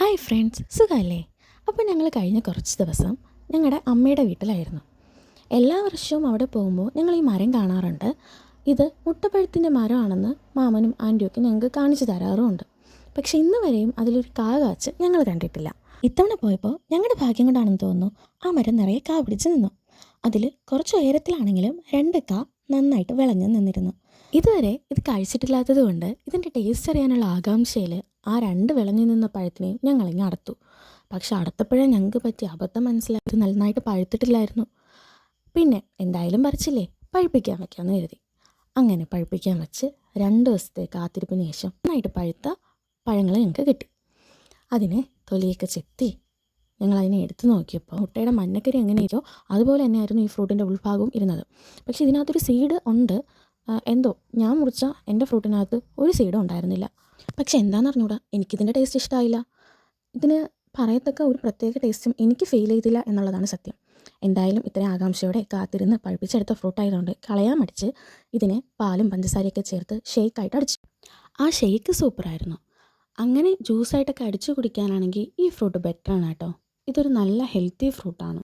Hi friends, സുഖമല്ലേ? അപ്പോൾ ഞങ്ങൾ കഴിഞ്ഞ കുറച്ച് ദിവസം ഞങ്ങളുടെ അമ്മയുടെ വീട്ടിലായിരുന്നു. എല്ലാ വർഷവും അവിടെ പോകുമ്പോൾ ഞങ്ങൾ ഈ മരം കാണാറുണ്ട്. ഇത് മുട്ടപ്പഴത്തിൻ്റെ മരമാണെന്ന് മാമനും ആൻറ്റിയൊക്കെ ഞങ്ങൾക്ക് കാണിച്ചു തരാറുമുണ്ട്. പക്ഷേ ഇന്ന് വരെയും അതിലൊരു കാ കാച്ച് ഞങ്ങൾ കണ്ടിട്ടില്ല. ഇത്തവണ പോയപ്പോൾ ഞങ്ങളുടെ ഭാഗ്യം കൊണ്ടാണെന്ന് തോന്നുന്നു ആ മരം നിറയെ കാ പിടിച്ച് നിന്നു. അതിൽ കുറച്ച് ഉയരത്തിലാണെങ്കിലും 2 കാ നന്നായിട്ട് വിളഞ്ഞ് നിന്നിരുന്നു. ഇതുവരെ ഇത് കഴിച്ചിട്ടില്ലാത്തത് കൊണ്ട് ഇതിൻ്റെ ടേസ്റ്റ് അറിയാനുള്ള ആകാംക്ഷയിൽ ആ 2 വിളഞ്ഞു നിന്ന പഴത്തിനെയും ഞങ്ങളിങ്ങ് അടർത്തു. പക്ഷെ അടർത്തപ്പോഴേ ഞങ്ങൾക്ക് പറ്റിയ അബദ്ധം മനസ്സിലായി. ഇത് നന്നായിട്ട് പഴുത്തിട്ടില്ലായിരുന്നു. പിന്നെ എന്തായാലും പറിച്ചില്ലേ, പഴുപ്പിക്കാൻ വയ്ക്കാമെന്ന് കരുതി. അങ്ങനെ പഴുപ്പിക്കാൻ വെച്ച് 2 ദിവസത്തെ കാത്തിരിപ്പിന് ശേഷം നന്നായിട്ട് പഴുത്ത പഴങ്ങൾ ഞങ്ങൾക്ക് കിട്ടി. അതിനെ തൊലിയൊക്കെ ചെത്തി ഞങ്ങളതിനെ എടുത്തു നോക്കിയപ്പോൾ മുട്ടയുടെ മഞ്ഞക്കരി എങ്ങനെയോ അതുപോലെ തന്നെയായിരുന്നു ഈ ഫ്രൂട്ടിൻ്റെ ഉൾഭാഗവും ഇരുന്നത്. പക്ഷേ ഇതിനകത്തൊരു സീഡ് ഉണ്ട്. എന്തോ ഞാൻ മുറിച്ച എൻ്റെ ഫ്രൂട്ടിനകത്ത് ഒരു സീഡും ഉണ്ടായിരുന്നില്ല. പക്ഷെ എന്താണെന്ന് അറിഞ്ഞൂടാ, എനിക്കിതിൻ്റെ ടേസ്റ്റ് ഇഷ്ടമായില്ല. ഇതിന് പറയത്തക്ക ഒരു പ്രത്യേക ടേസ്റ്റും എനിക്ക് ഫീൽ ചെയ്തില്ല എന്നുള്ളതാണ് സത്യം. എന്തായാലും ഇത്രയും ആകാംക്ഷയോടെ കാത്തിരുന്ന് പഴുപ്പിച്ചെടുത്ത ഫ്രൂട്ടായതുകൊണ്ട് കളയാൻ മടിച്ച് ഇതിനെ പാലും പഞ്ചസാരയൊക്കെ ചേർത്ത് ഷേക്കായിട്ട് അടിച്ചു. ആ ഷേക്ക് സൂപ്പറായിരുന്നു. അങ്ങനെ ജ്യൂസായിട്ടൊക്കെ അടിച്ചു കുടിക്കാനാണെങ്കിൽ ഈ ഫ്രൂട്ട് ബെറ്ററാണ് കേട്ടോ. ഇതൊരു നല്ല ഹെൽത്തി ഫ്രൂട്ടാണ്.